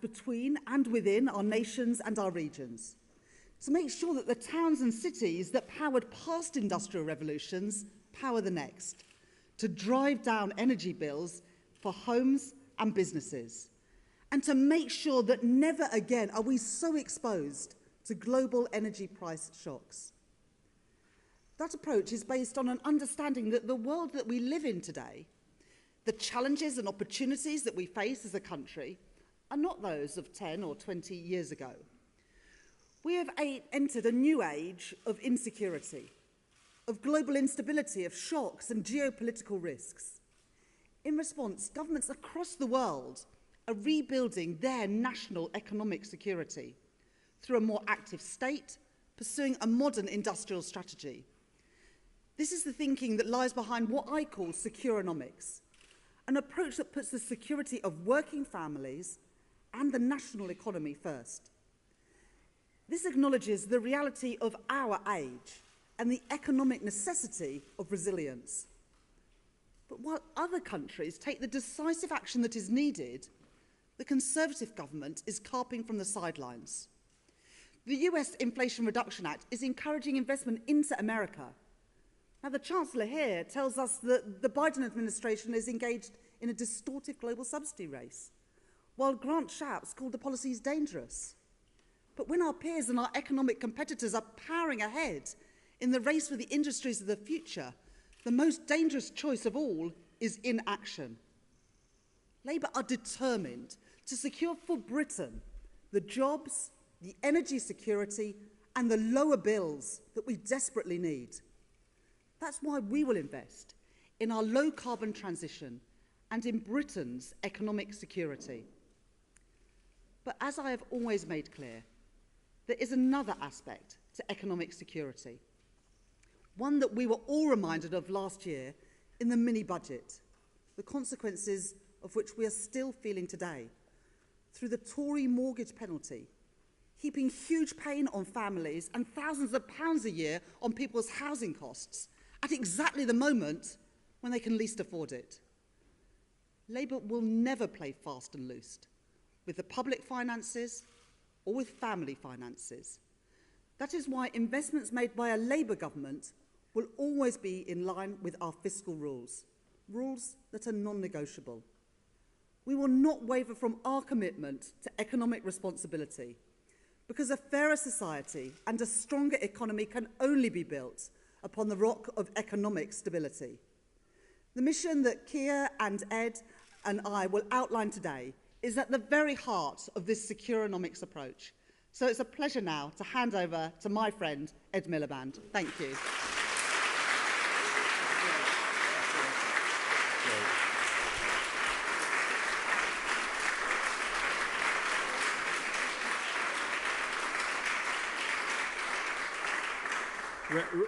between and within our nations and our regions, to make sure that the towns and cities that powered past industrial revolutions power the next, to drive down energy bills for homes and businesses, and to make sure that never again are we so exposed to global energy price shocks. That approach is based on an understanding that the world that we live in today, the challenges and opportunities that we face as a country, are not those of 10 or 20 years ago. We have entered a new age of insecurity, of global instability, of shocks and geopolitical risks. In response, governments across the world are rebuilding their national economic security through a more active state, pursuing a modern industrial strategy. This is the thinking that lies behind what I call secureonomics, an approach that puts the security of working families and the national economy first. This acknowledges the reality of our age and the economic necessity of resilience. But while other countries take the decisive action that is needed, the Conservative government is carping from the sidelines. The US Inflation Reduction Act is encouraging investment into America. Now, the Chancellor here tells us that the Biden administration is engaged in a distortive global subsidy race, while Grant Shapps called the policies dangerous. But when our peers and our economic competitors are powering ahead in the race for the industries of the future, the most dangerous choice of all is inaction. Labour are determined to secure for Britain the jobs, the energy security, and the lower bills that we desperately need. That's why we will invest in our low-carbon transition and in Britain's economic security. But as I have always made clear, there is another aspect to economic security, one that we were all reminded of last year in the mini-budget, the consequences of which we are still feeling today, through the Tory mortgage penalty, heaping huge pain on families and thousands of pounds a year on people's housing costs at exactly the moment when they can least afford it. Labour will never play fast and loose with the public finances or with family finances. That is why investments made by a Labour government will always be in line with our fiscal rules, rules that are non-negotiable. We will not waver from our commitment to economic responsibility, because a fairer society and a stronger economy can only be built upon the rock of economic stability. The mission that Keir and Ed and I will outline today is at the very heart of this secureonomics approach. So it's a pleasure now to hand over to my friend, Ed Miliband. Thank you.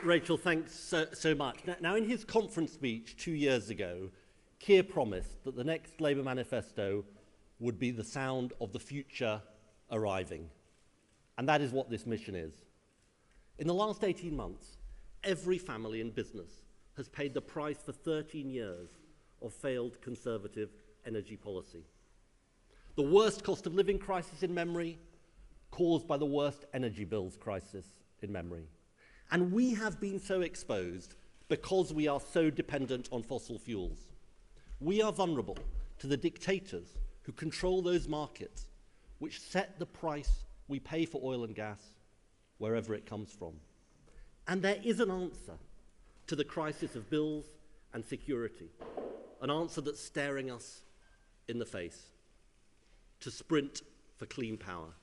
Rachel, thanks so much. Now, in his conference speech 2 years ago, Keir promised that the next Labour manifesto would be the sound of the future arriving. And that is what this mission is. In the last 18 months, every family and business has paid the price for 13 years of failed Conservative energy policy. The worst cost of living crisis in memory, caused by the worst energy bills crisis in memory. And we have been so exposed because we are so dependent on fossil fuels. We are vulnerable to the dictators who control those markets which set the price we pay for oil and gas wherever it comes from. And there is an answer to the crisis of bills and security, an answer that's staring us in the face: to sprint for clean power.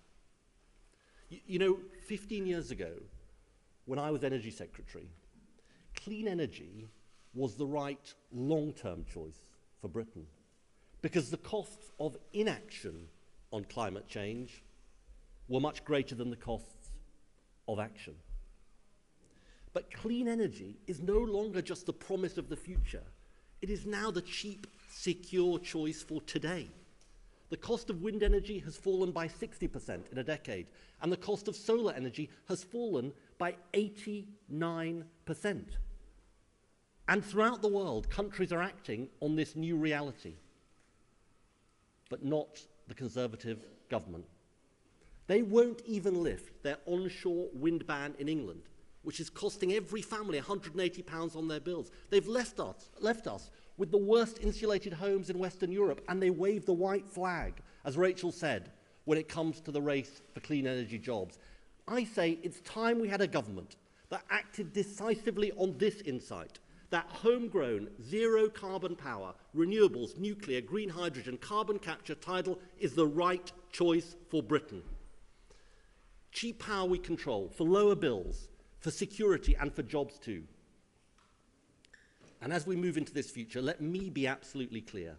You know, 15 years ago, when I was Energy Secretary, clean energy was the right long-term choice for Britain, because the costs of inaction on climate change were much greater than the costs of action. But clean energy is no longer just the promise of the future. It is now the cheap, secure choice for today. The cost of wind energy has fallen by 60% in a decade, and the cost of solar energy has fallen by 89%. And throughout the world, countries are acting on this new reality, but not the Conservative government. They won't even lift their onshore wind ban in England, which is costing every family £180 on their bills. They've left us with the worst insulated homes in Western Europe, and they wave the white flag, as Rachel said, when it comes to the race for clean energy jobs. I say it's time we had a government that acted decisively on this insight, that homegrown, zero-carbon power, renewables, nuclear, green hydrogen, carbon capture, tidal is the right choice for Britain. Cheap power we control, for lower bills, for security and for jobs too. And as we move into this future, let me be absolutely clear.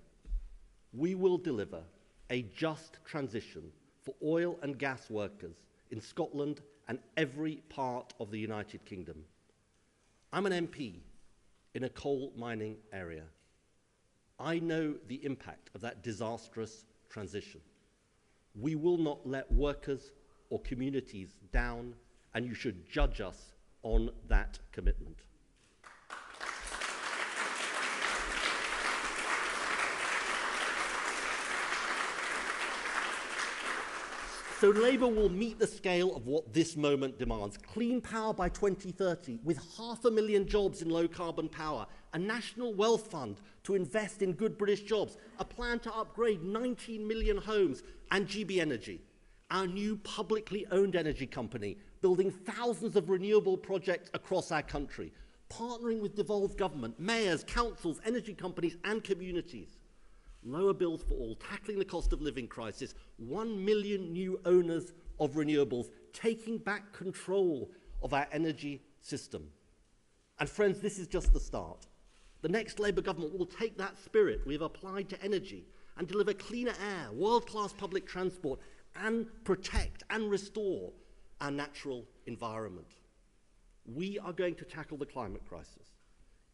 We will deliver a just transition for oil and gas workers in Scotland and every part of the United Kingdom. I'm an MP in a coal mining area. I know the impact of that disastrous transition. We will not let workers or communities down, and you should judge us on that commitment. So Labour will meet the scale of what this moment demands. Clean power by 2030, with 500,000 jobs in low-carbon power, a national wealth fund to invest in good British jobs, a plan to upgrade 19 million homes, and GB Energy, our new publicly owned energy company, building thousands of renewable projects across our country, partnering with devolved government, mayors, councils, energy companies, and communities. Lower bills for all, tackling the cost of living crisis, 1 million new owners of renewables, taking back control of our energy system. And friends, this is just the start. The next Labour government will take that spirit we have applied to energy and deliver cleaner air, world-class public transport, and protect and restore our natural environment. We are going to tackle the climate crisis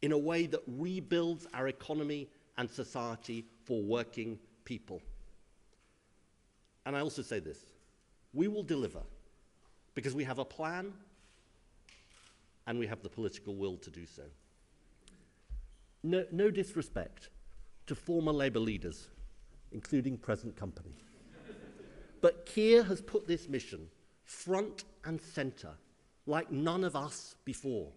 in a way that rebuilds our economy and society for working people. And I also say this, we will deliver because we have a plan and we have the political will to do so. No disrespect to former Labour leaders, including present company. But Keir has put this mission front and centre like none of us before.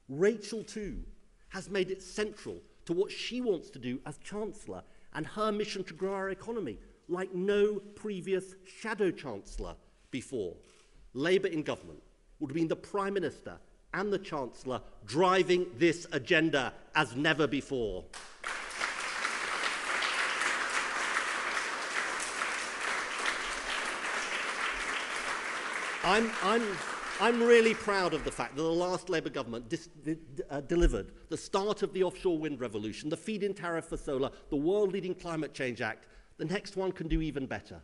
Rachel, too, has made it central to what she wants to do as Chancellor and her mission to grow our economy like no previous shadow Chancellor before. Labour in government would have been the Prime Minister and the Chancellor driving this agenda as never before. I'm really proud of the fact that the last Labour government delivered the start of the offshore wind revolution, the feed-in tariff for solar, the world-leading Climate Change Act. The next one can do even better.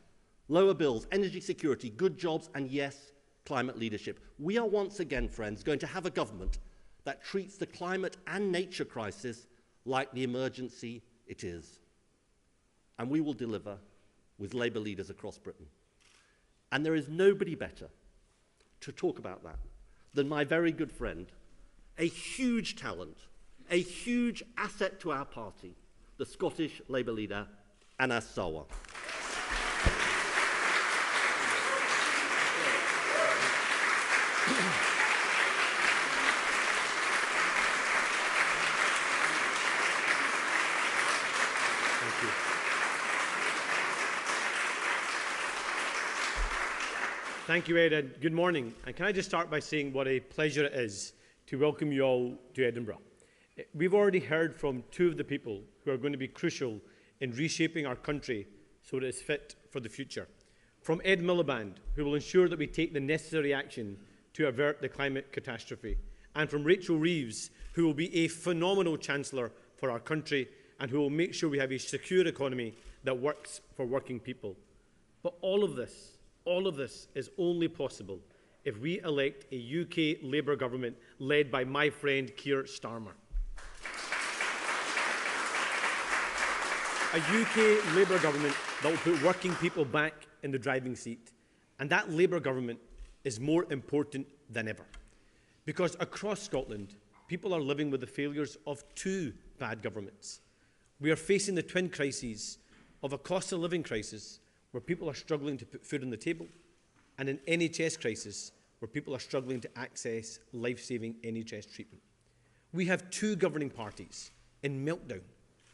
Lower bills, energy security, good jobs, and yes, climate leadership. We are once again, friends, going to have a government that treats the climate and nature crisis like the emergency it is. And we will deliver with Labour leaders across Britain. And there is nobody better to talk about that than my very good friend, a huge talent, a huge asset to our party, the Scottish Labour leader, Anas Sarwar. Thank you, Ed, and good morning. And can I just start by saying what a pleasure it is to welcome you all to Edinburgh. We've already heard from two of the people who are going to be crucial in reshaping our country so that it's fit for the future. From Ed Miliband, who will ensure that we take the necessary action to avert the climate catastrophe. And from Rachel Reeves, who will be a phenomenal Chancellor for our country and who will make sure we have a secure economy that works for working people. But all of this is only possible if we elect a UK Labour government led by my friend Keir Starmer. A UK Labour government that will put working people back in the driving seat. And that Labour government is more important than ever. Because across Scotland, people are living with the failures of two bad governments. We are facing the twin crises of a cost of living crisis where people are struggling to put food on the table, and an NHS crisis where people are struggling to access life-saving NHS treatment. We have two governing parties in meltdown,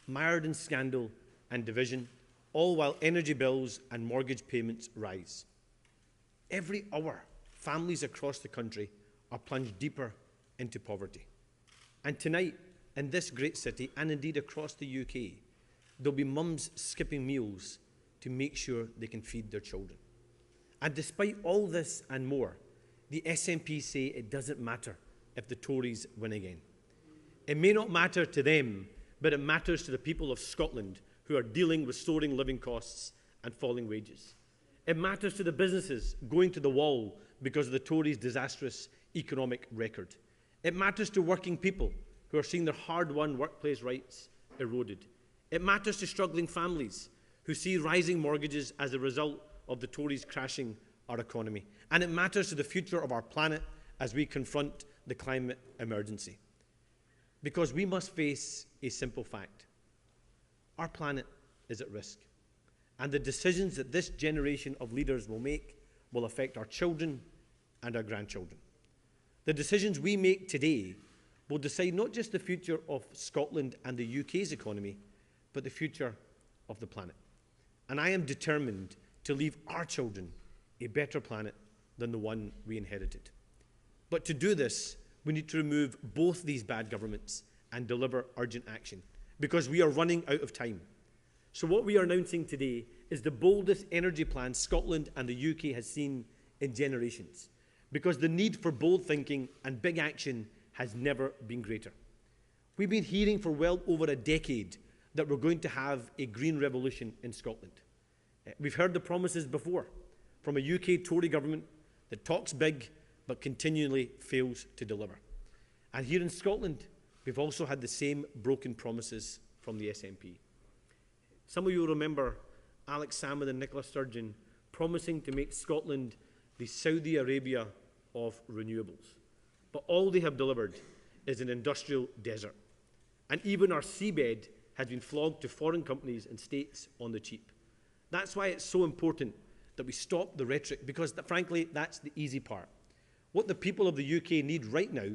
mired in scandal and division, all while energy bills and mortgage payments rise. Every hour, families across the country are plunged deeper into poverty. And tonight, in this great city, and indeed across the UK, there'll be mums skipping meals to make sure they can feed their children. And despite all this and more, the SNP say it doesn't matter if the Tories win again. It may not matter to them, but it matters to the people of Scotland who are dealing with soaring living costs and falling wages. It matters to the businesses going to the wall because of the Tories' disastrous economic record. It matters to working people who are seeing their hard-won workplace rights eroded. It matters to struggling families who see rising mortgages as a result of the Tories crashing our economy. And it matters to the future of our planet as we confront the climate emergency. Because we must face a simple fact. Our planet is at risk. And the decisions that this generation of leaders will make will affect our children and our grandchildren. The decisions we make today will decide not just the future of Scotland and the UK's economy, but the future of the planet. And I am determined to leave our children a better planet than the one we inherited. But to do this, we need to remove both these bad governments and deliver urgent action, because we are running out of time. So what we are announcing today is the boldest energy plan Scotland and the UK has seen in generations, because the need for bold thinking and big action has never been greater. We've been hearing for well over a decade that we're going to have a green revolution in Scotland. We've heard the promises before from a UK Tory government that talks big but continually fails to deliver. And here in Scotland, we've also had the same broken promises from the SNP. Some of you will remember Alex Salmond and Nicola Sturgeon promising to make Scotland the Saudi Arabia of renewables. But all they have delivered is an industrial desert. And even our seabed has been flogged to foreign companies and states on the cheap. That's why it's so important that we stop the rhetoric, because frankly, that's the easy part. What the people of the UK need right now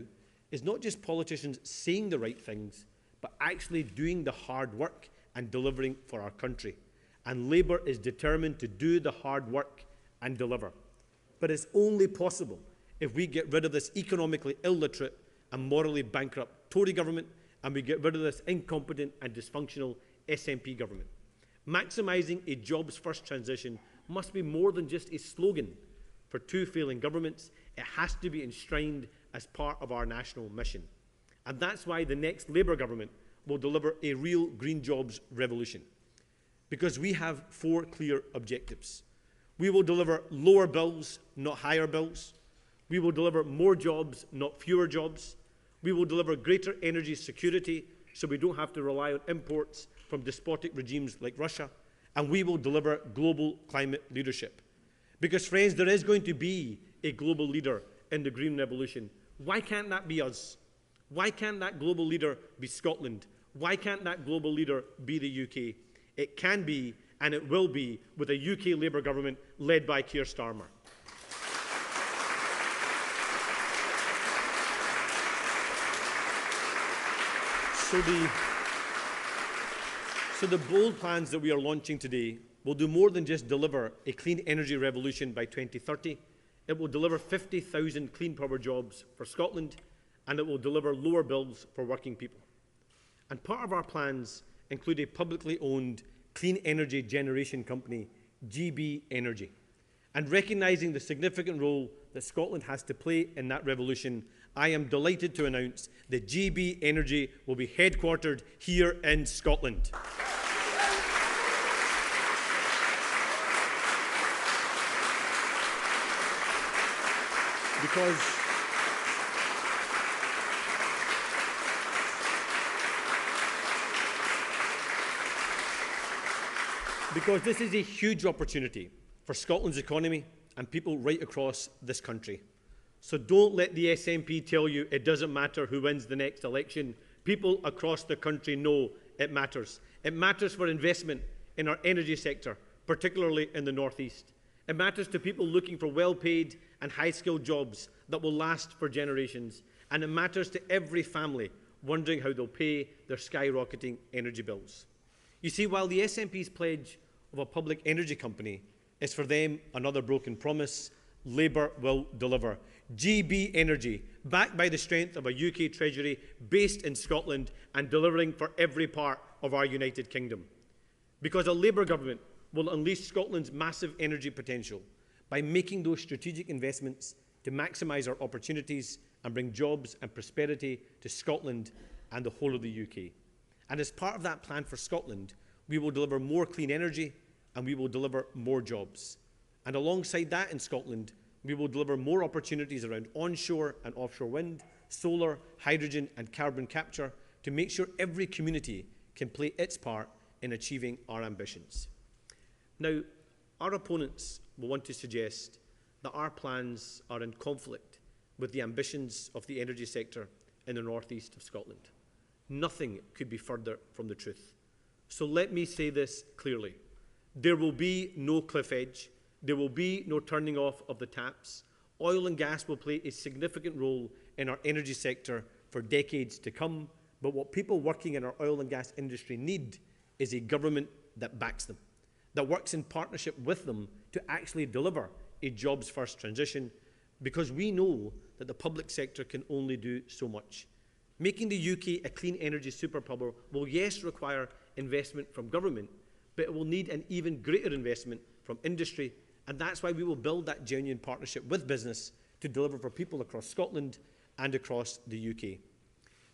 is not just politicians saying the right things, but actually doing the hard work and delivering for our country. And Labour is determined to do the hard work and deliver. But it's only possible if we get rid of this economically illiterate and morally bankrupt Tory government, and we get rid of this incompetent and dysfunctional SNP government. Maximising a jobs-first transition must be more than just a slogan for two failing governments. It has to be enshrined as part of our national mission. And that's why the next Labour government will deliver a real green jobs revolution. Because we have four clear objectives. We will deliver lower bills, not higher bills. We will deliver more jobs, not fewer jobs. We will deliver greater energy security so we don't have to rely on imports from despotic regimes like Russia. And we will deliver global climate leadership. Because, friends, there is going to be a global leader in the green revolution. Why can't that be us? Why can't that global leader be Scotland? Why can't that global leader be the UK? It can be, and it will be, with a UK Labour government led by Keir Starmer. So the bold plans that we are launching today will do more than just deliver a clean energy revolution by 2030. It will deliver 50,000 clean power jobs for Scotland, and it will deliver lower bills for working people. And part of our plans include a publicly owned clean energy generation company, GB Energy. And recognising the significant role that Scotland has to play in that revolution, I am delighted to announce that GB Energy will be headquartered here in Scotland. Because this is a huge opportunity for Scotland's economy and people right across this country. So don't let the SNP tell you it doesn't matter who wins the next election. People across the country know it matters. It matters for investment in our energy sector, particularly in the North East. It matters to people looking for well-paid and high-skilled jobs that will last for generations. And it matters to every family wondering how they'll pay their skyrocketing energy bills. You see, while the SNP's pledge of a public energy company is for them another broken promise, Labour will deliver. GB Energy, backed by the strength of a UK Treasury based in Scotland and delivering for every part of our United Kingdom. Because a Labour government will unleash Scotland's massive energy potential by making those strategic investments to maximise our opportunities and bring jobs and prosperity to Scotland and the whole of the UK. And as part of that plan for Scotland, we will deliver more clean energy and we will deliver more jobs. And alongside that in Scotland, we will deliver more opportunities around onshore and offshore wind, solar, hydrogen and carbon capture to make sure every community can play its part in achieving our ambitions. Now, our opponents will want to suggest that our plans are in conflict with the ambitions of the energy sector in the northeast of Scotland. Nothing could be further from the truth. So let me say this clearly. There will be no cliff edge. There will be no turning off of the taps. Oil and gas will play a significant role in our energy sector for decades to come. But what people working in our oil and gas industry need is a government that backs them, that works in partnership with them to actually deliver a jobs-first transition, because we know that the public sector can only do so much. Making the UK a clean energy superpower will, yes, require investment from government, but it will need an even greater investment from industry, and that's why we will build that genuine partnership with business to deliver for people across Scotland and across the UK.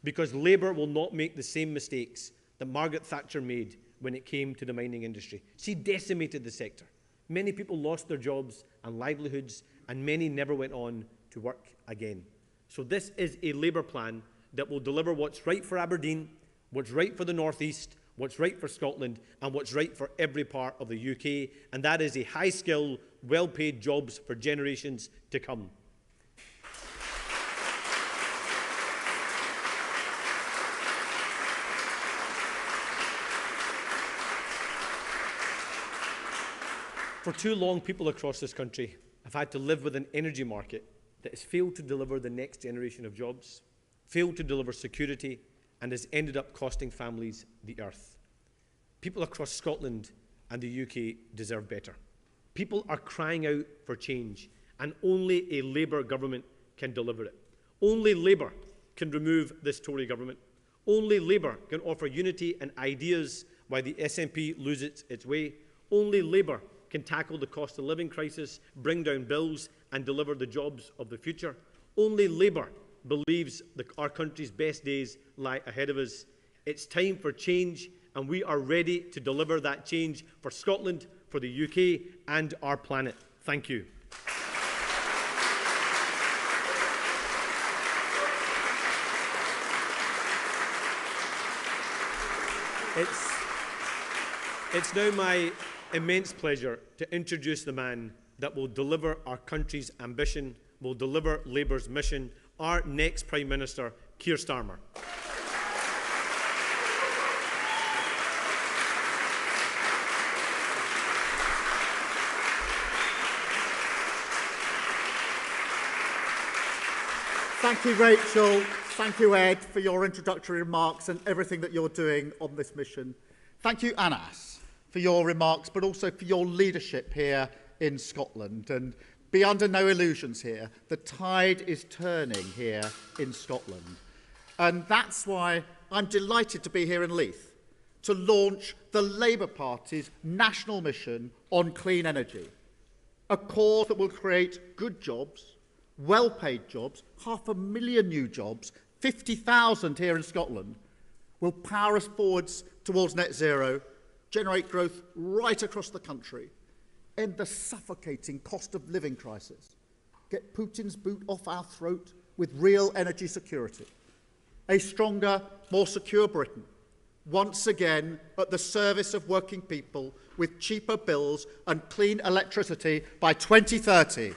Because Labour will not make the same mistakes that Margaret Thatcher made when it came to the mining industry. She decimated the sector. Many people lost their jobs and livelihoods, and many never went on to work again. So this is a Labour plan that will deliver what's right for Aberdeen, what's right for the North East, what's right for Scotland, and what's right for every part of the UK, and that is a high-skill, well-paid jobs for generations to come. For too long, people across this country have had to live with an energy market that has failed to deliver the next generation of jobs, failed to deliver security, and has ended up costing families the earth. People across Scotland and the UK deserve better. People are crying out for change, and only a Labour government can deliver it. Only Labour can remove this Tory government. Only Labour can offer unity and ideas while the SNP loses its way. Only Labour can tackle the cost of living crisis, bring down bills and deliver the jobs of the future. Only Labour believes that our country's best days lie ahead of us. It's time for change, and we are ready to deliver that change for Scotland, for the UK and our planet. Thank you. It's now my immense pleasure to introduce the man that will deliver our country's ambition, will deliver Labour's mission, our next Prime Minister, Keir Starmer. Thank you, Rachel. Thank you, Ed, for your introductory remarks and everything that you're doing on this mission. Thank you, Anas, for your remarks, but also for your leadership here in Scotland. And be under no illusions here, the tide is turning here in Scotland. And that's why I'm delighted to be here in Leith to launch the Labour Party's national mission on clean energy, a cause that will create good jobs, well-paid jobs, 500,000 new jobs, 50,000 here in Scotland, will power us forwards towards net zero, generate growth right across the country, end the suffocating cost of living crisis, get Putin's boot off our throat with real energy security, a stronger, more secure Britain, once again at the service of working people with cheaper bills and clean electricity by 2030.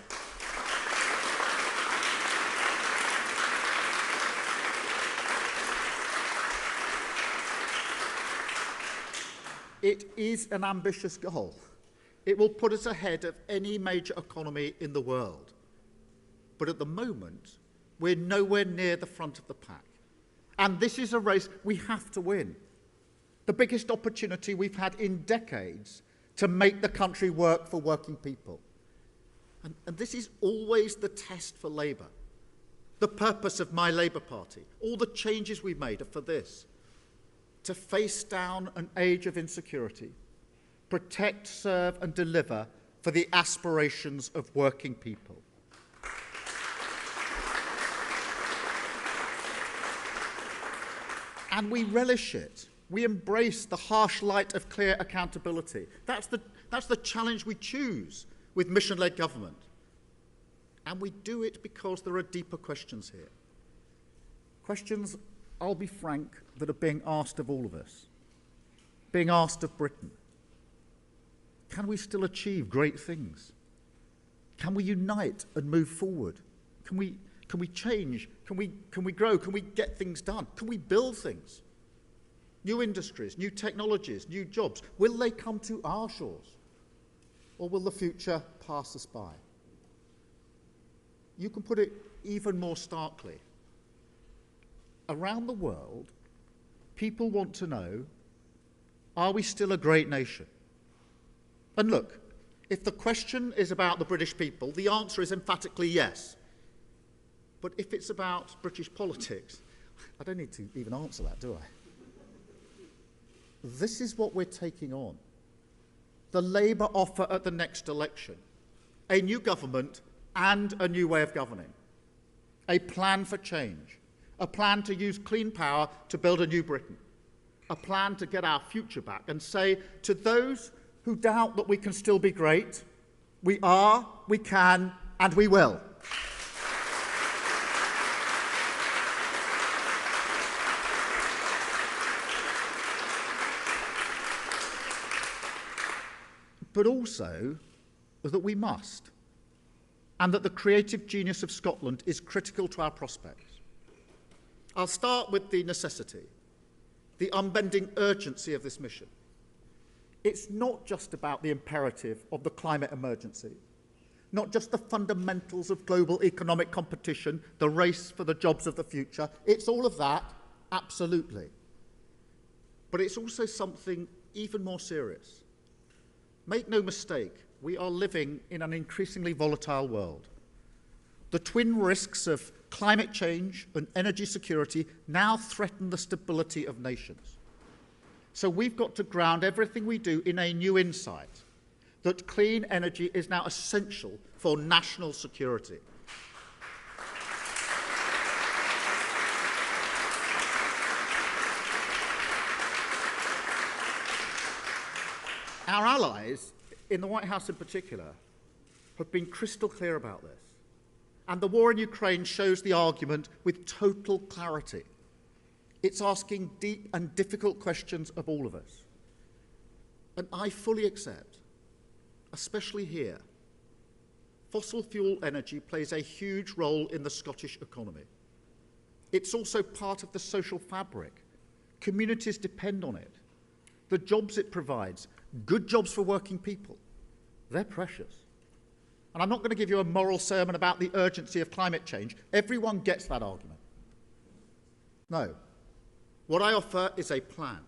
It is an ambitious goal. It will put us ahead of any major economy in the world. But at the moment, we're nowhere near the front of the pack. And this is a race we have to win. The biggest opportunity we've had in decades to make the country work for working people. And this is always the test for Labour. The purpose of my Labour Party, all the changes we've made are for this: to face down an age of insecurity, protect, serve and deliver for the aspirations of working people. And we relish it. We embrace the harsh light of clear accountability. That's the challenge we choose with mission-led government. And we do it because there are deeper questions here. Questions, I'll be frank, that are being asked of all of us, being asked of Britain. Can we still achieve great things? Can we unite and move forward? Can we change? Can we grow? Can we get things done? Can we build things? New industries, new technologies, new jobs. Will they come to our shores? Or will the future pass us by? You can put it even more starkly. Around the world, people want to know, are we still a great nation? And look, if the question is about the British people, the answer is emphatically yes. But if it's about British politics, I don't need to even answer that, do I? This is what we're taking on. The Labour offer at the next election: a new government and a new way of governing, a plan for change, a plan to use clean power to build a new Britain, a plan to get our future back and say to those who doubt that we can still be great, we are, we can, and we will. But also that we must, and that the creative genius of Scotland is critical to our prospects. I'll start with the necessity, the unbending urgency of this mission. It's not just about the imperative of the climate emergency, not just the fundamentals of global economic competition, the race for the jobs of the future. It's all of that, absolutely. But it's also something even more serious. Make no mistake, we are living in an increasingly volatile world. The twin risks of climate change and energy security now threaten the stability of nations. So we've got to ground everything we do in a new insight that clean energy is now essential for national security. Our allies, in the White House in particular, have been crystal clear about this. And the war in Ukraine shows the argument with total clarity. It's asking deep and difficult questions of all of us. And I fully accept, especially here, fossil fuel energy plays a huge role in the Scottish economy. It's also part of the social fabric. Communities depend on it. The jobs it provides, good jobs for working people, they're precious. And I'm not going to give you a moral sermon about the urgency of climate change. Everyone gets that argument. No. What I offer is a plan,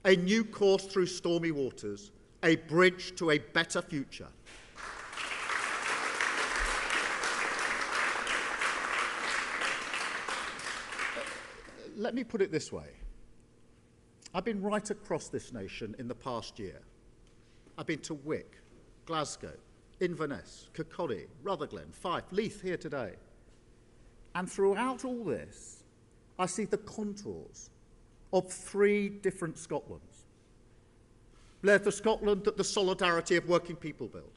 a new course through stormy waters, a bridge to a better future. Let me put it this way. I've been right across this nation in the past year. I've been to Wick, Glasgow, Inverness, Kirkcaldy, Rutherglen, Fife, Leith here today. And throughout all this, I see the contours of three different Scotlands. There's the Scotland that the solidarity of working people built,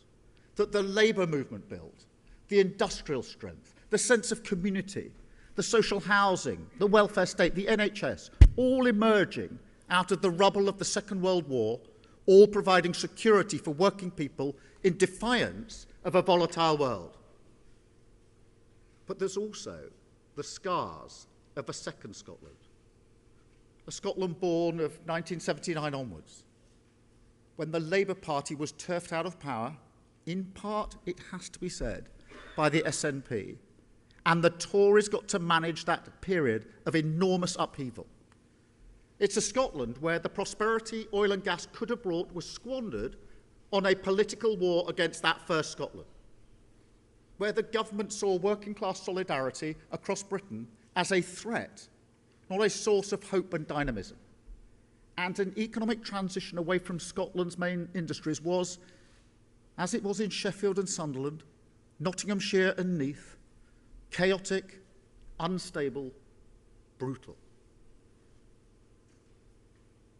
that the labour movement built, the industrial strength, the sense of community, the social housing, the welfare state, the NHS, all emerging out of the rubble of the Second World War, all providing security for working people in defiance of a volatile world. But there's also the scars of a second Scotland, a Scotland born of 1979 onwards, when the Labour Party was turfed out of power, in part, it has to be said, by the SNP, and the Tories got to manage that period of enormous upheaval. It's a Scotland where the prosperity oil and gas could have brought was squandered on a political war against that first Scotland, where the government saw working class solidarity across Britain as a threat, not a source of hope and dynamism. And an economic transition away from Scotland's main industries was, as it was in Sheffield and Sunderland, Nottinghamshire and Neath, chaotic, unstable, brutal.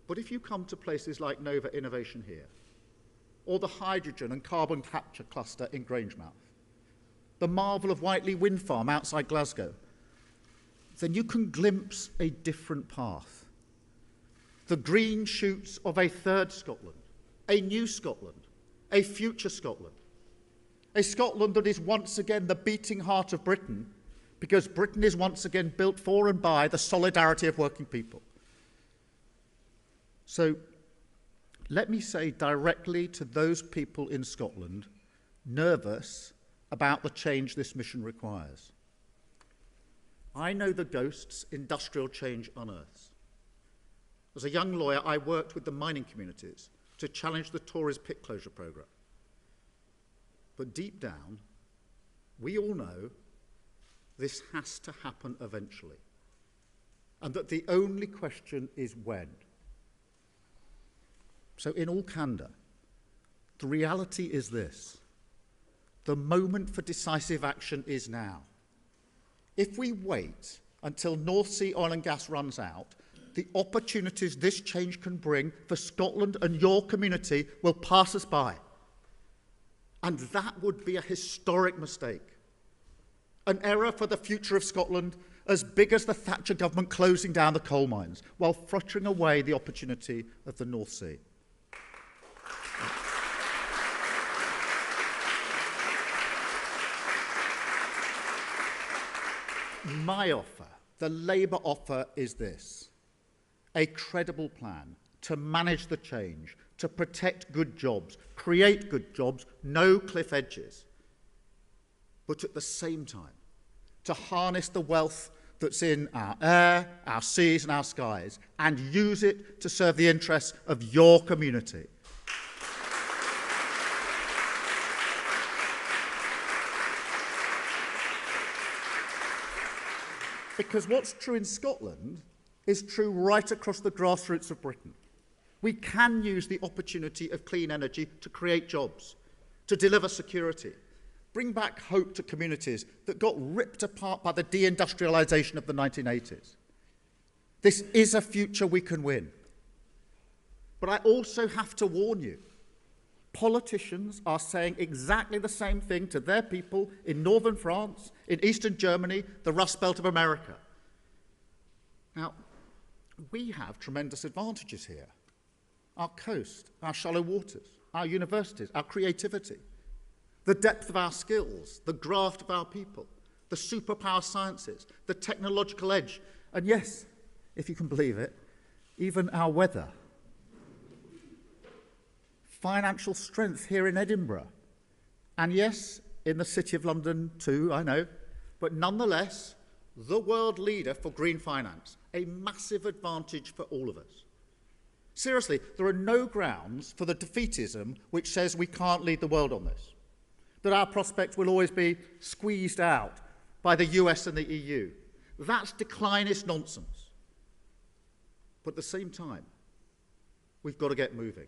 But if you come to places like Nova Innovation here, or the hydrogen and carbon capture cluster in Grangemouth, the marvel of Whiteley Wind Farm outside Glasgow, then you can glimpse a different path. The green shoots of a third Scotland, a new Scotland, a future Scotland, a Scotland that is once again the beating heart of Britain, because Britain is once again built for and by the solidarity of working people. So let me say directly to those people in Scotland nervous about the change this mission requires. I know the ghosts industrial change unearths. As a young lawyer, I worked with the mining communities to challenge the Tories' pit closure programme. But deep down, we all know this has to happen eventually, and that the only question is when. So in all candour, the reality is this. The moment for decisive action is now. If we wait until North Sea oil and gas runs out, the opportunities this change can bring for Scotland and your community will pass us by. And that would be a historic mistake. An error for the future of Scotland as big as the Thatcher government closing down the coal mines while frittering away the opportunity of the North Sea. My offer, the Labour offer, is this: a credible plan to manage the change, to protect good jobs, create good jobs, no cliff edges, but at the same time, to harness the wealth that's in our air, our seas and our skies, and use it to serve the interests of your community. Because what's true in Scotland is true right across the grassroots of Britain. We can use the opportunity of clean energy to create jobs, to deliver security, bring back hope to communities that got ripped apart by the deindustrialisation of the 1980s. This is a future we can win. But I also have to warn you, politicians are saying exactly the same thing to their people in northern France, in eastern Germany, the Rust Belt of America. Now, we have tremendous advantages here. Our coast, our shallow waters, our universities, our creativity, the depth of our skills, the graft of our people, the superpower sciences, the technological edge, and yes, if you can believe it, even our weather. Financial strength here in Edinburgh, and yes, in the City of London too, I know, but nonetheless, the world leader for green finance, a massive advantage for all of us. Seriously, there are no grounds for the defeatism which says we can't lead the world on this, that our prospects will always be squeezed out by the US and the EU. That's declinist nonsense. But at the same time, we've got to get moving.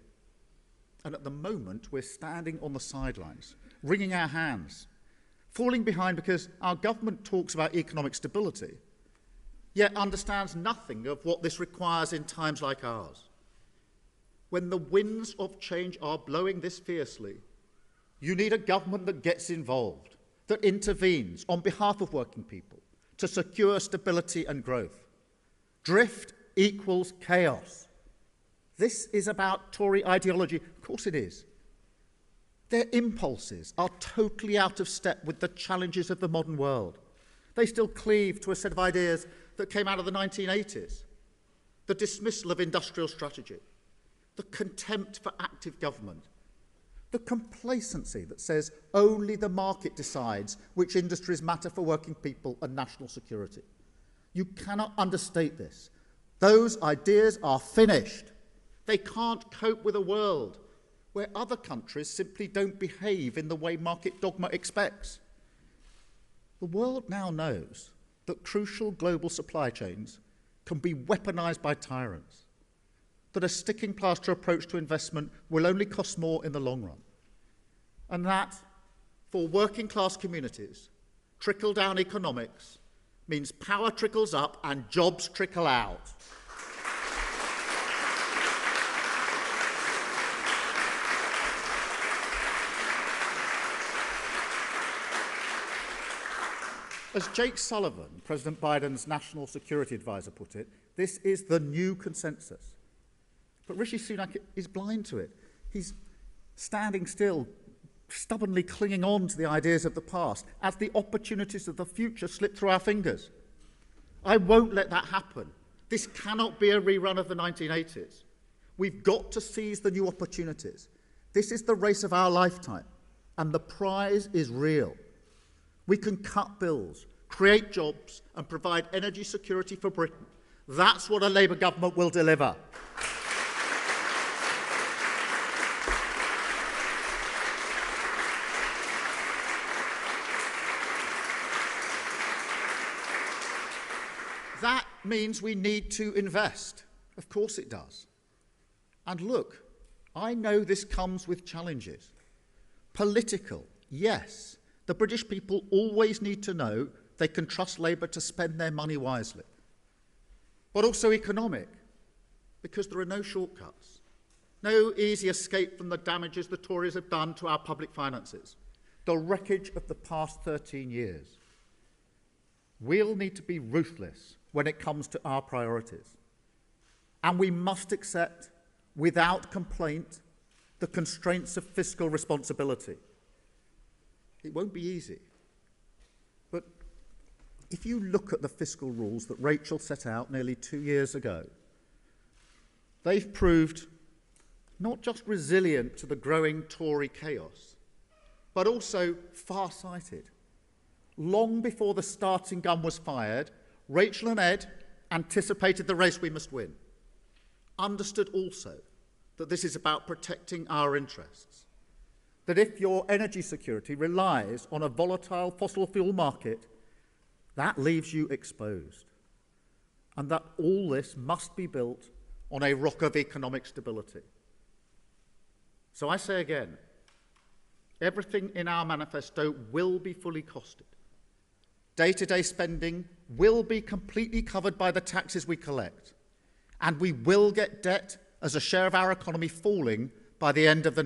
And at the moment, we're standing on the sidelines, wringing our hands, falling behind because our government talks about economic stability, yet understands nothing of what this requires in times like ours. When the winds of change are blowing this fiercely, you need a government that gets involved, that intervenes on behalf of working people to secure stability and growth. Drift equals chaos. This is about Tory ideology. Of course it is. Their impulses are totally out of step with the challenges of the modern world. They still cleave to a set of ideas that came out of the 1980s. The dismissal of industrial strategy, the contempt for active government, the complacency that says only the market decides which industries matter for working people and national security. You cannot understate this. Those ideas are finished. They can't cope with a world where other countries simply don't behave in the way market dogma expects. The world now knows that crucial global supply chains can be weaponized by tyrants, that a sticking plaster approach to investment will only cost more in the long run, and that, for working class communities, trickle-down economics means power trickles up and jobs trickle out. As Jake Sullivan, President Biden's national security advisor, put it, this is the new consensus. But Rishi Sunak is blind to it. He's standing still, stubbornly clinging on to the ideas of the past as the opportunities of the future slip through our fingers. I won't let that happen. This cannot be a rerun of the 1980s. We've got to seize the new opportunities. This is the race of our lifetime, and the prize is real. We can cut bills, create jobs, and provide energy security for Britain. That's what a Labour government will deliver. That means we need to invest. Of course it does. And look, I know this comes with challenges. Political, yes. The British people always need to know they can trust Labour to spend their money wisely. But also economic, because there are no shortcuts, no easy escape from the damages the Tories have done to our public finances, the wreckage of the past 13 years. We'll need to be ruthless when it comes to our priorities. And we must accept, without complaint, the constraints of fiscal responsibility. It won't be easy. But if you look at the fiscal rules that Rachel set out nearly 2 years ago, they've proved not just resilient to the growing Tory chaos, but also far-sighted. Long before the starting gun was fired, Rachel and Ed anticipated the race we must win, understood also that this is about protecting our interests, that if your energy security relies on a volatile fossil fuel market, that leaves you exposed, and that all this must be built on a rock of economic stability. So I say again, everything in our manifesto will be fully costed. Day-to-day spending will be completely covered by the taxes we collect, and we will get debt as a share of our economy falling by the end of the